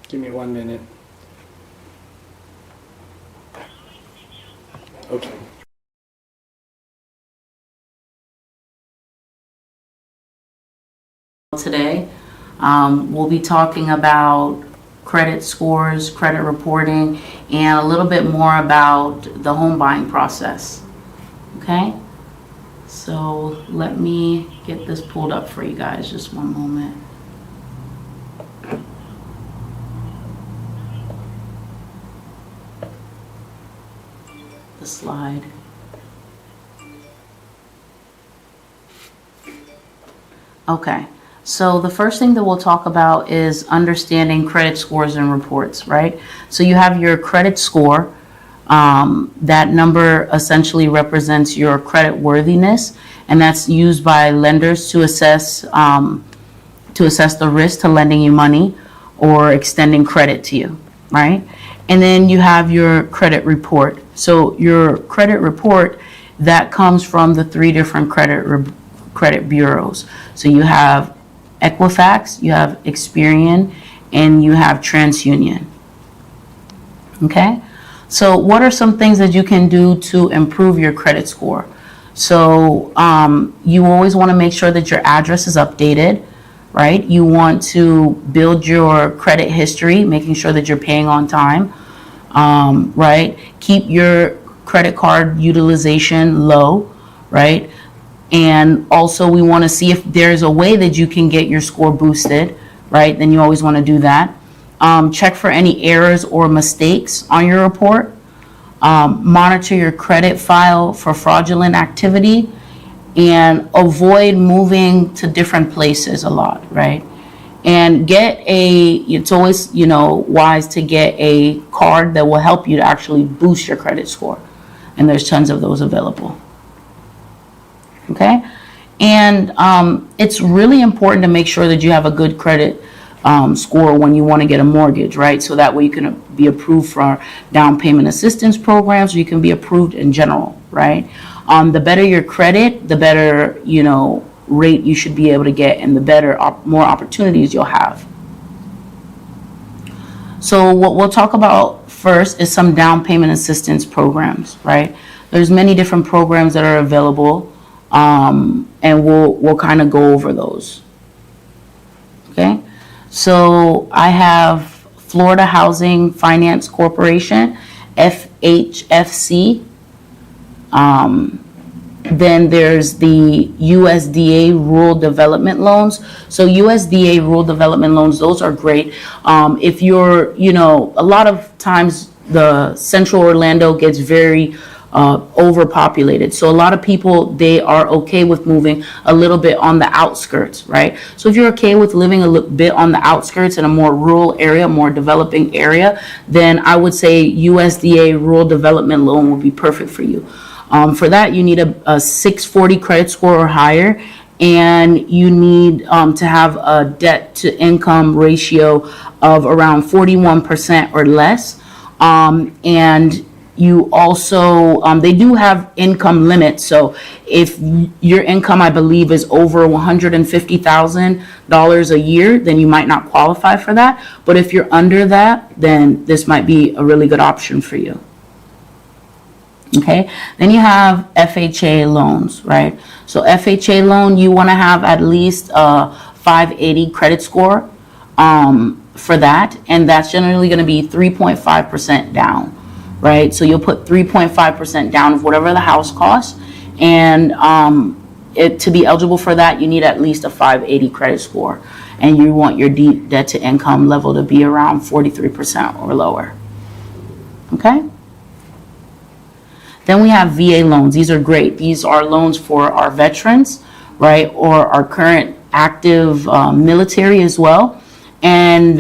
Give me 1 minute. Okay. Today, we'll be talking about credit scores, credit reporting, and a little bit more about the home buying process. Okay? So let me get this pulled up for you guys. Just one moment. The slide. Okay. So the first thing that we'll talk about is understanding credit scores and reports, right? So you have your credit score. That number essentially represents your credit worthiness, and that's used by lenders to assess the risk to lending you money or extending credit to you, right? And then you have your credit report. So your credit report, that comes from the three different credit bureaus. So you have Equifax, you have Experian, and you have TransUnion. Okay? So what are some things that you can do to improve your credit score? So you always want to make sure that your address is updated, right? You want to build your credit history, making sure that you're paying on time, right? Keep your credit card utilization low, right? And also we want to see if there's a way that you can get your score boosted, right? Then you always want to do that. Check for any errors or mistakes on your report. Monitor your credit file for fraudulent activity, and avoid moving to different places a lot, right? And it's always, wise to get a card that will help you to actually boost your credit score. And there's tons of those available. Okay? And it's really important to make sure that you have a good credit score when you want to get a mortgage, right? So that way you can be approved for down payment assistance programs, or you can be approved in general, right? The better your credit, the better, rate you should be able to get, and the better, more opportunities you'll have. So what we'll talk about first is some down payment assistance programs, right? There's many different programs that are available, and we'll kind of go over those. Okay? So I have Florida Housing Finance Corporation, FHFC. Then there's the USDA Rural Development Loans. So USDA Rural Development Loans, those are great. If you're, a lot of times the Central Orlando gets very overpopulated. So a lot of people, they are okay with moving a little bit on the outskirts, right? So if you're okay with living a little bit on the outskirts in a more rural area, more developing area, then I would say USDA Rural Development Loan would be perfect for you. For that, you need a 640 credit score or higher, and you need to have a debt to income ratio of around 41% or less. And you also, they do have income limits. So if your income, I believe, is over $150,000 a year, then you might not qualify for that. But if you're under that, then this might be a really good option for you. Okay, then you have FHA loans, right? So FHA loan, you want to have at least a 580 credit score for that, and that's generally going to be 3.5% down, right? So you'll put 3.5% down of whatever the house costs, and to be eligible for that, you need at least a 580 credit score, and you want your debt to income level to be around 43% or lower. Okay. Then we have VA loans. These are great. These are loans for our veterans, right, or our current active military as well. And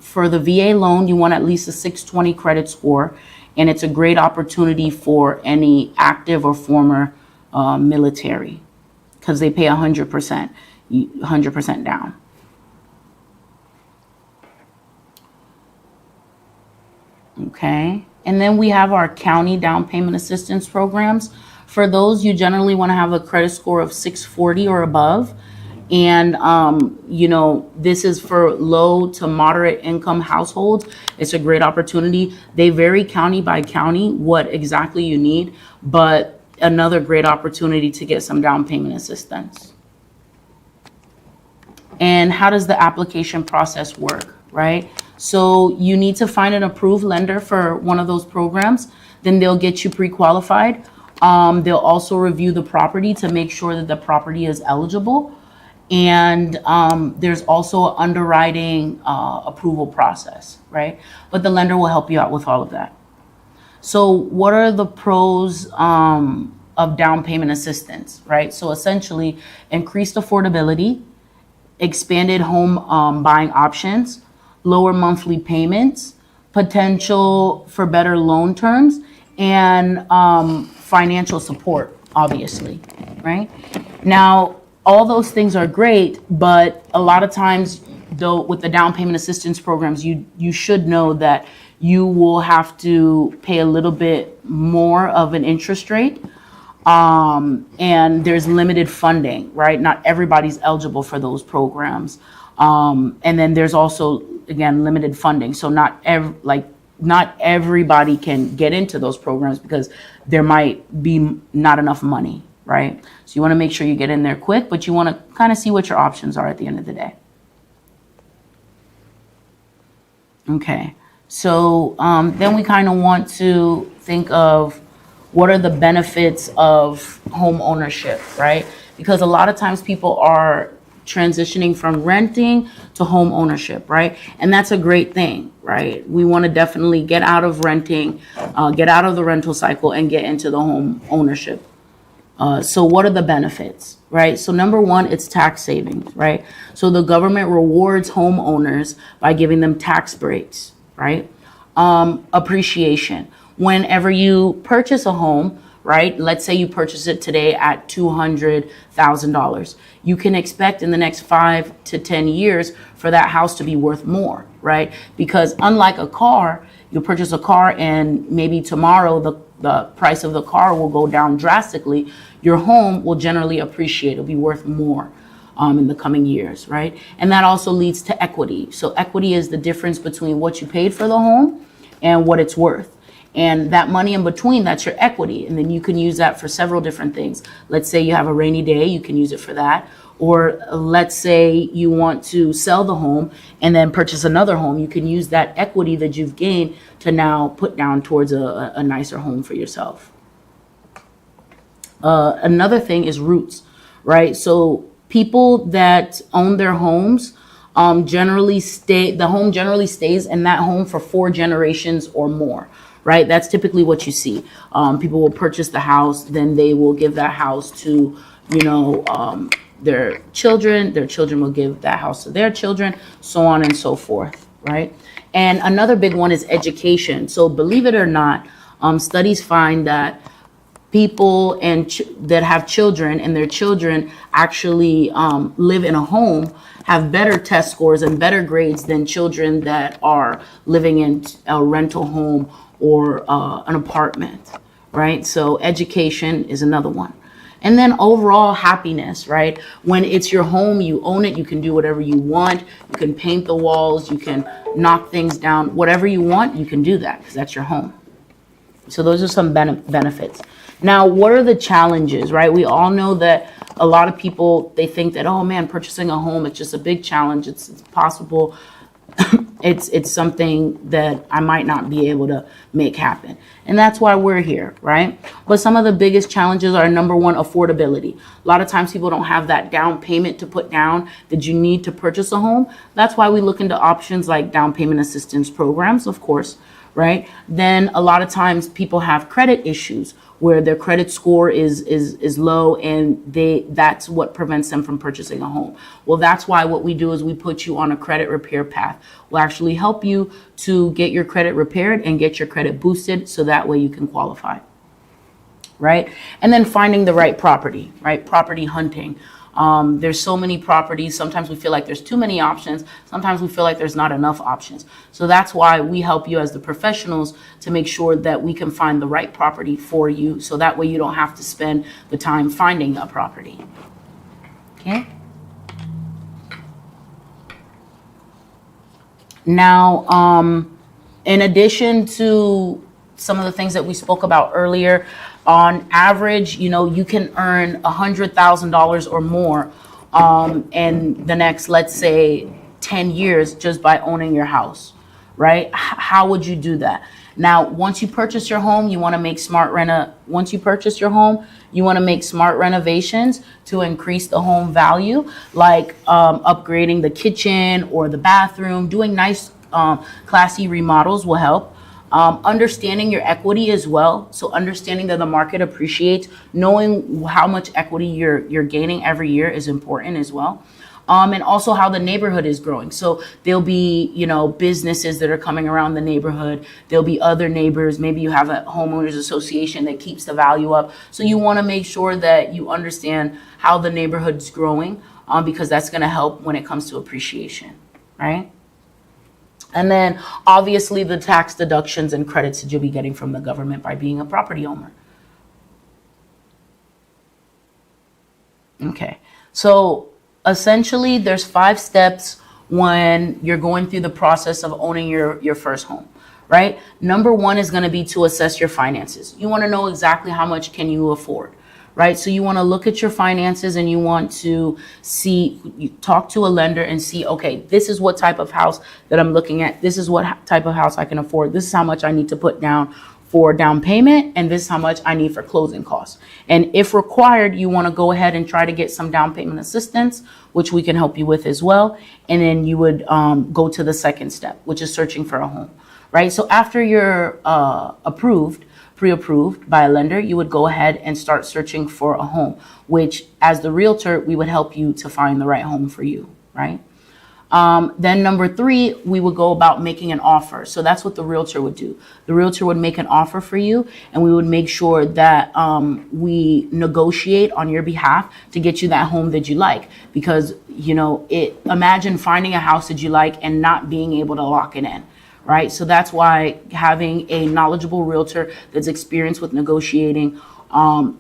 for the VA loan, you want at least a 620 credit score, and it's a great opportunity for any active or former military because they pay 100% down. Okay. And then we have our county down payment assistance programs. For those, you generally want to have a credit score of 640 or above. And, this is for low to moderate income households. It's a great opportunity. They vary county by county what exactly you need, but another great opportunity to get some down payment assistance. And how does the application process work, right? So you need to find an approved lender for one of those programs. Then they'll get you pre-qualified. They'll also review the property to make sure that the property is eligible. And there's also an underwriting approval process, right? But the lender will help you out with all of that. So what are the pros of down payment assistance, right? So essentially, increased affordability, expanded home buying options, lower monthly payments, potential for better loan terms, and financial support, obviously, right? Now, all those things are great, but a lot of times, though, with the down payment assistance programs, you should know that you will have to pay a little bit more of an interest rate. And there's limited funding, right? Not everybody's eligible for those programs. And then there's also, again, limited funding. So not everybody can get into those programs because there might be not enough money, right? So you want to make sure you get in there quick, but you want to kind of see what your options are at the end of the day. Okay, so then we kind of want to think of what are the benefits of home ownership, right? Because a lot of times people are transitioning from renting to home ownership, right? And that's a great thing, right? We want to definitely get out of renting, get out of the rental cycle and get into the home ownership. So what are the benefits, right? So number one, it's tax savings, right? So the government rewards homeowners by giving them tax breaks, right? Appreciation. Whenever you purchase a home, right? Let's say you purchase it today at $200,000. You can expect in the next 5 to 10 years for that house to be worth more, right? Because unlike a car, you purchase a car and maybe tomorrow the price of the car will go down drastically. Your home will generally appreciate. It'll be worth more in the coming years, right? And that also leads to equity. So equity is the difference between what you paid for the home and what it's worth. And that money in between, that's your equity. And then you can use that for several different things. Let's say you have a rainy day, you can use it for that. Or let's say you want to sell the home and then purchase another home. You can use that equity that you've gained to now put down towards a nicer home for yourself. Another thing is roots, right? So people that own their homes generally the home generally stays in that home for 4 generations or more. Right, that's typically what you see. People will purchase the house, then they will give that house to, their children. Their children will give that house to their children, so on and so forth, right? And another big one is education. So believe it or not, studies find that people that have children and their children actually live in a home have better test scores and better grades than children that are living in a rental home or an apartment, right? So education is another one. And then overall happiness, right? When it's your home, you own it, you can do whatever you want. You can paint the walls, you can knock things down, whatever you want, you can do that because that's your home. So those are some benefits. Now, what are the challenges, right? We all know that a lot of people, they think that, oh man, purchasing a home, it's just a big challenge. It's possible. It's something that I might not be able to make happen. And that's why we're here, right? But some of the biggest challenges are, number one, affordability. A lot of times people don't have that down payment to put down that you need to purchase a home. That's why we look into options like down payment assistance programs, of course, right? Then a lot of times people have credit issues where their credit score is low and that's what prevents them from purchasing a home. Well, that's why what we do is we put you on a credit repair path. We'll actually help you to get your credit repaired and get your credit boosted so that way you can qualify, right? And then finding the right property, right? Property hunting. There's so many properties. Sometimes we feel like there's too many options. Sometimes we feel like there's not enough options. So that's why we help you as the professionals to make sure that we can find the right property for you. So that way you don't have to spend the time finding a property. Okay. Now, in addition to some of the things that we spoke about earlier, on average, you can earn $100,000 or more in the next, let's say, 10 years just by owning your house, right? How would you do that? Now, once you purchase your home, you want to make once you purchase your home, you want to make smart renovations to increase the home value, like upgrading the kitchen or the bathroom. Doing nice, classy remodels will help. Understanding your equity as well. So understanding that the market appreciates, knowing how much equity you're gaining every year is important as well. And also how the neighborhood is growing. So there'll be, businesses that are coming around the neighborhood. There'll be other neighbors. Maybe you have a homeowners association that keeps the value up. So you want to make sure that you understand how the neighborhood's growing, because that's going to help when it comes to appreciation, right? And then obviously the tax deductions and credits that you'll be getting from the government by being a property owner. Okay, so essentially there's 5 steps when you're going through the process of owning your first home, right? Number 1 is going to be to assess your finances. You want to know exactly how much can you afford, right? So you want to look at your finances and you want to talk to a lender and see, okay, this is what type of house that I'm looking at. This is what type of house I can afford. This is how much I need to put down for down payment, and this is how much I need for closing costs. And if required, you want to go ahead and try to get some down payment assistance, which we can help you with as well. And then you would go to the second step, which is searching for a home, right? So after you're pre-approved by a lender, you would go ahead and start searching for a home, which as the realtor, we would help you to find the right home for you, right? Then number 3, we would go about making an offer. So that's what the realtor would do. The realtor would make an offer for you, and we would make sure that we negotiate on your behalf to get you that home that you like. Because, imagine finding a house that you like and not being able to lock it in, right? So that's why having a knowledgeable realtor that's experienced with negotiating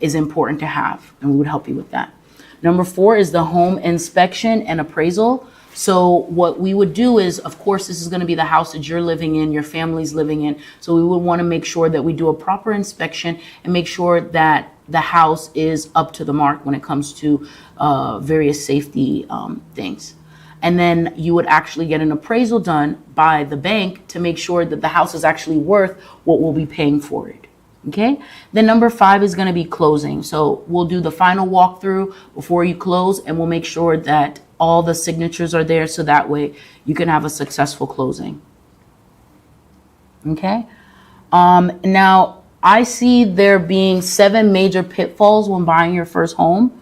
is important to have, and we would help you with that. Number 4 is the home inspection and appraisal. So what we would do is, of course, this is going to be the house that you're living in, your family's living in. So we would want to make sure that we do a proper inspection and make sure that the house is up to the mark when it comes to various safety things. And then you would actually get an appraisal done by the bank to make sure that the house is actually worth what we'll be paying for it. Okay. Then number 5 is going to be closing. So we'll do the final walkthrough before you close, and we'll make sure that all the signatures are there, so that way you can have a successful closing. Okay. Now I see there being 7 major pitfalls when buying your first home.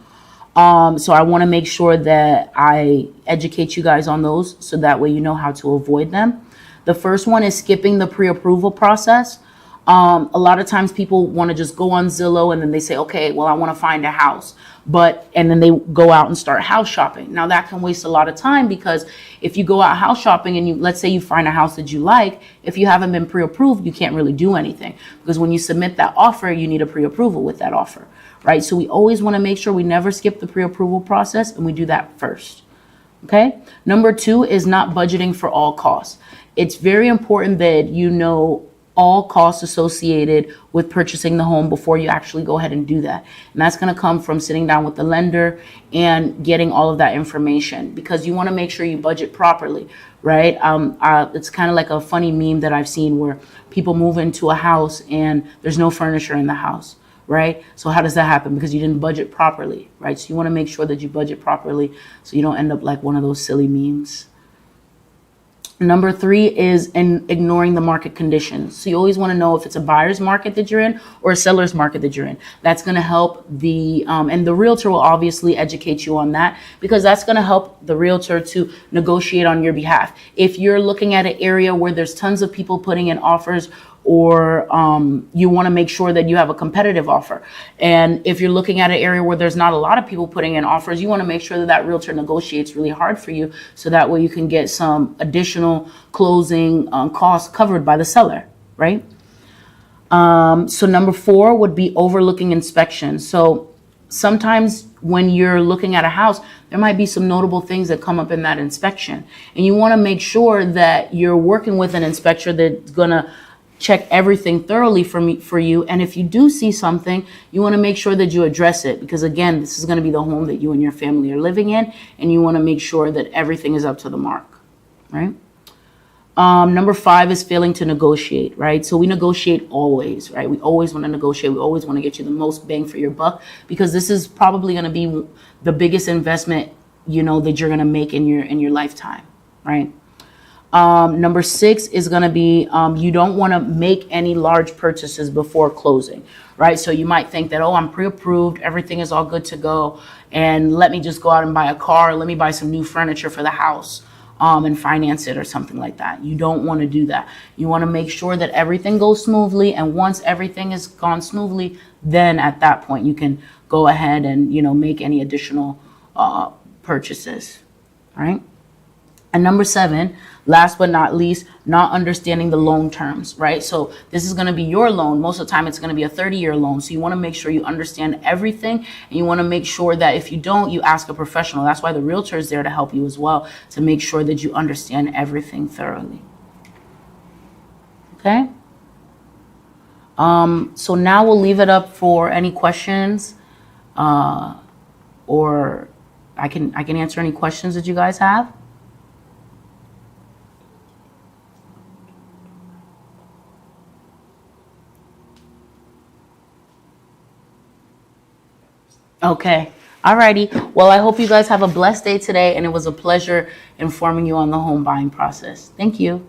So I want to make sure that I educate you guys on those, so that way you know how to avoid them. The first one is skipping the pre-approval process. A lot of times people want to just go on Zillow and then they say, okay, well, I want to find a house. And then they go out and start house shopping. Now that can waste a lot of time, because if you go out house shopping and let's say you find a house that you like, if you haven't been pre-approved, you can't really do anything, because when you submit that offer, you need a pre-approval with that offer, right? So we always want to make sure we never skip the pre-approval process, and we do that first. Okay. Number 2 is not budgeting for all costs. It's very important that you know all costs associated with purchasing the home before you actually go ahead and do that. And that's going to come from sitting down with the lender and getting all of that information, because you want to make sure you budget properly, right? It's kind of like a funny meme that I've seen where people move into a house and there's no furniture in the house, right? So how does that happen? Because you didn't budget properly, right? So you want to make sure that you budget properly so you don't end up like one of those silly memes. Number 3 is ignoring the market conditions. So you always want to know if it's a buyer's market that you're in or a seller's market that you're in. That's going to help and the realtor will obviously educate you on that, because that's going to help the realtor to negotiate on your behalf. If you're looking at an area where there's tons of people putting in offers, or you want to make sure that you have a competitive offer. And if you're looking at an area where there's not a lot of people putting in offers, you want to make sure that that realtor negotiates really hard for you, so that way you can get some additional closing costs covered by the seller, right? So number 4 would be overlooking inspections. So sometimes when you're looking at a house, there might be some notable things that come up in that inspection. And you want to make sure that you're working with an inspector that's going to check everything thoroughly for you. And if you do see something, you want to make sure that you address it, because again, this is going to be the home that you and your family are living in, and you want to make sure that everything is up to the mark, right? Number 5 is failing to negotiate, right? So we negotiate always, right? We always want to negotiate. We always want to get you the most bang for your buck, because this is probably going to be the biggest investment, you know, that you're going to make in your lifetime, right? Number 6 is going to be, you don't want to make any large purchases before closing, right? So you might think that, oh, I'm pre-approved, everything is all good to go, and let me just go out and buy a car, let me buy some new furniture for the house, and finance it or something like that. You don't want to do that. You want to make sure that everything goes smoothly, and once everything has gone smoothly, then at that point you can go ahead and, you know, make any additional purchases, right? And number 7, last but not least, not understanding the loan terms, right? So this is going to be your loan. Most of the time, it's going to be a 30-year loan. So you want to make sure you understand everything, and you want to make sure that if you don't, you ask a professional. That's why the realtor is there to help you as well, to make sure that you understand everything thoroughly. Okay? So now we'll leave it up for any questions, or I can answer any questions that you guys have. Okay. Alrighty. Well, I hope you guys have a blessed day today, and it was a pleasure informing you on the home buying process. Thank you.